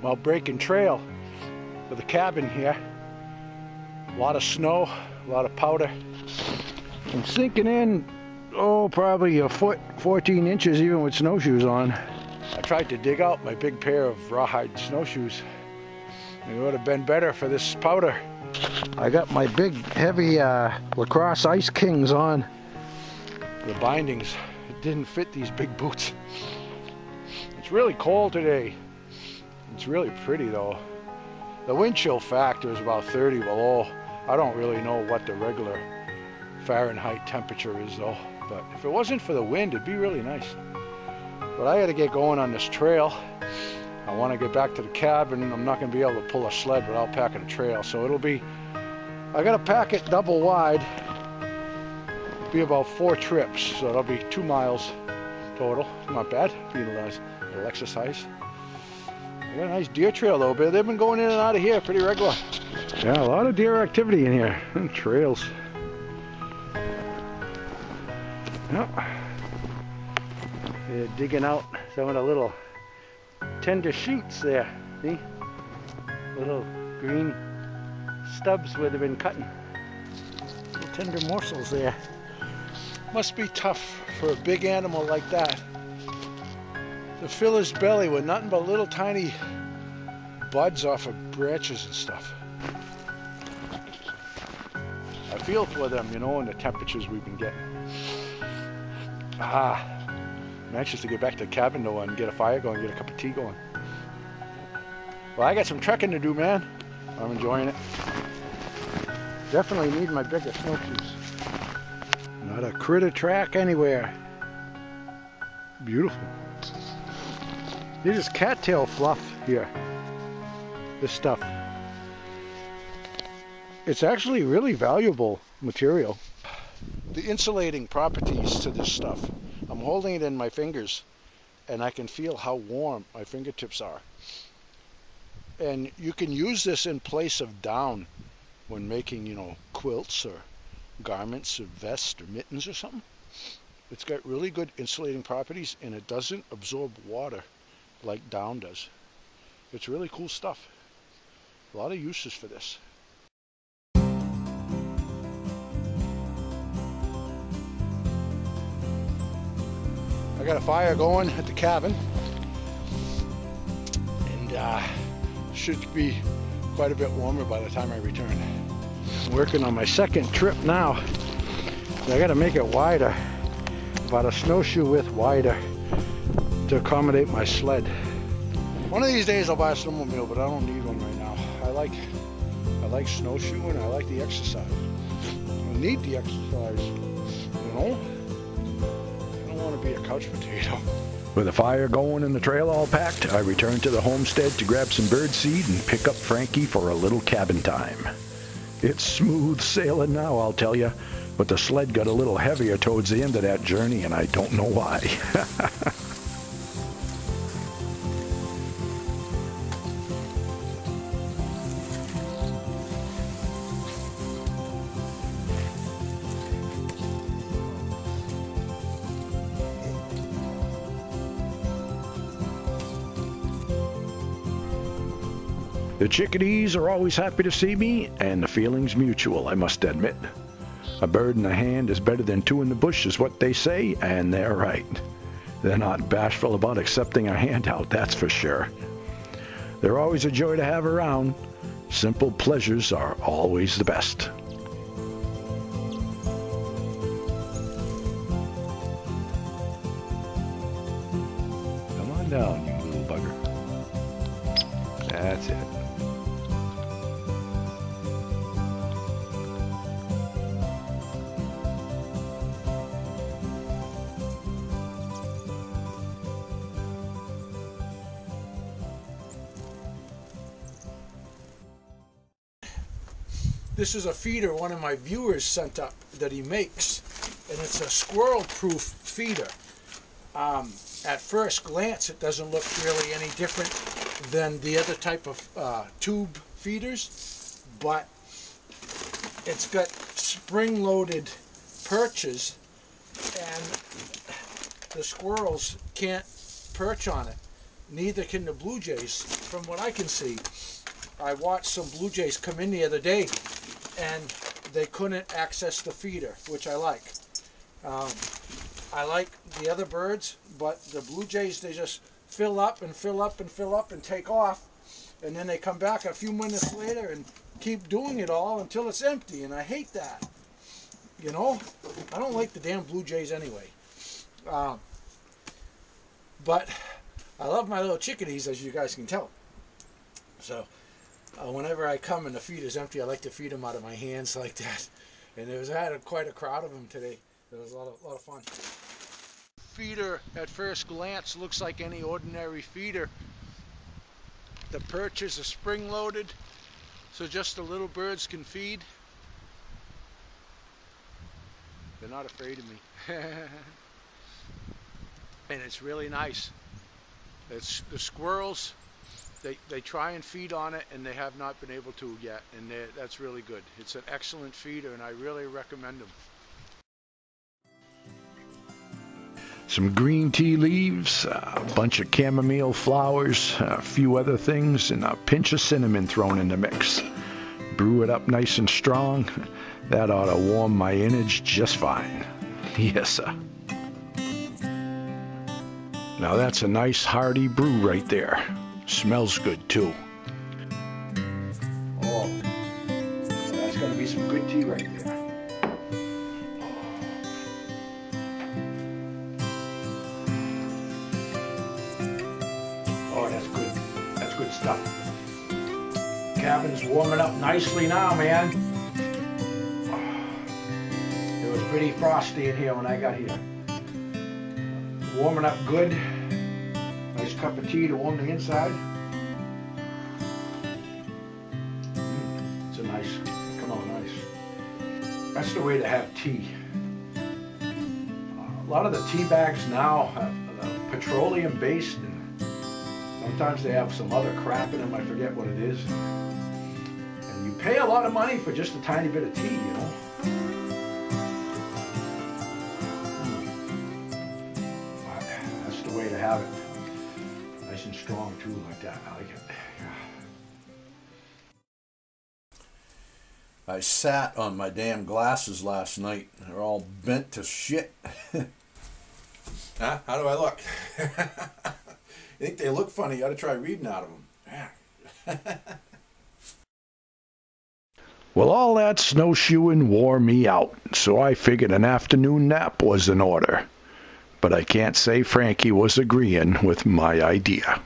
while breaking trail for the cabin here. A lot of snow, a lot of powder. I'm sinking in, oh, probably a foot, 14 inches even with snowshoes on. I tried to dig out my big pair of rawhide snowshoes. It would have been better for this powder. I got my big, heavy lacrosse Ice Kings on. The bindings, it didn't fit these big boots. It's really cold today. It's really pretty though. The wind chill factor is about 30 below. I don't really know what the regular Fahrenheit temperature is though. But if it wasn't for the wind, it'd be really nice. But I gotta get going on this trail. I want to get back to the cabin. I'm not going to be able to pull a sled without packing a trail. So it'll be, I got to pack it double wide. It'll be about 4 trips. So it'll be 2 miles total. Not bad. Being a little exercise. I got a nice deer trail though, but they've been going in and out of here pretty regular. Yeah, a lot of deer activity in here. And trails. Yep. They're digging out some of the little tender shoots there, see? Little green stubs where they've been cutting. Little tender morsels there. Must be tough for a big animal like that to fill his belly with nothing but little tiny buds off of branches and stuff. I feel for them, you know, and the temperatures we've been getting. I'm anxious to get back to the cabin though and get a fire going, get a cup of tea going. Well, I got some trekking to do, man. I'm enjoying it. Definitely need my bigger snowshoes. Not a critter track anywhere. Beautiful. This is cattail fluff here. This stuff. It's actually really valuable material. The insulating properties to this stuff. I'm holding it in my fingers and I can feel how warm my fingertips are. And you can use this in place of down when making, you know, quilts or garments or vests or mittens or something. It's got really good insulating properties and it doesn't absorb water like down does. It's really cool stuff. A lot of uses for this. I got a fire going at the cabin and should be quite a bit warmer by the time I return. I'm working on my second trip now. I got to make it wider, about a snowshoe width wider to accommodate my sled. One of these days I'll buy a snowmobile, but I don't need one right now. I like snowshoeing. I like the exercise. I need the exercise, you know. Want to be a couch potato. With the fire going and the trail all packed, I returned to the homestead to grab some bird seed and pick up Frankie for a little cabin time. It's smooth sailing now, I'll tell you, but the sled got a little heavier towards the end of that journey and I don't know why. The chickadees are always happy to see me, and the feeling's mutual, I must admit. A bird in the hand is better than 2 in the bush is what they say, and they're right. They're not bashful about accepting a handout, that's for sure. They're always a joy to have around. Simple pleasures are always the best. Come on down, you little bugger. That's it. This is a feeder one of my viewers sent up that he makes, and it's a squirrel-proof feeder. At first glance, it doesn't look really any different than the other type of tube feeders, but it's got spring-loaded perches, and the squirrels can't perch on it. neither can the blue jays, from what I can see. I watched some blue jays come in the other day, and they couldn't access the feeder, which I like. I like the other birds, but the blue jays, they just fill up and fill up and fill up and take off, and then they come back a few minutes later and keep doing it all until it's empty, and I hate that. You know, I don't like the damn blue jays anyway. But I love my little chickadees, as you guys can tell. So whenever I come and the feed is empty, I like to feed them out of my hands like that. And I had quite a crowd of them today. It was a lot of fun. Feeder at first glance looks like any ordinary feeder. The perches are spring loaded, so just the little birds can feed. They're not afraid of me. And it's really nice. It's the squirrels, they try and feed on it, and they have not been able to yet, and that's really good. It's an excellent feeder, and I really recommend them. Some green tea leaves, a bunch of chamomile flowers, a few other things, and a pinch of cinnamon thrown in the mix. Brew it up nice and strong. That ought to warm my innards just fine. Yes, sir. Now that's a nice hearty brew right there. Smells good too. Oh, that's gonna be some good tea right there. Oh, that's good. That's good stuff. Cabin's warming up nicely now, man. It was pretty frosty in here when I got here. Warming up good. Nice cup of tea to warm the inside. It's a nice, come on, nice. That's the way to have tea. A lot of the tea bags now have petroleum based, and sometimes they have some other crap in them. I forget what it is. And you pay a lot of money for just a tiny bit of tea, you know. Way to have it. Nice and strong too, like that. I like it. Yeah. I sat on my damn glasses last night. They're all bent to shit. Huh? How do I look? You think they look funny? You ought to try reading out of them. Well, all that snowshoeing wore me out, so I figured an afternoon nap was in order. But I can't say Frankie was agreeing with my idea.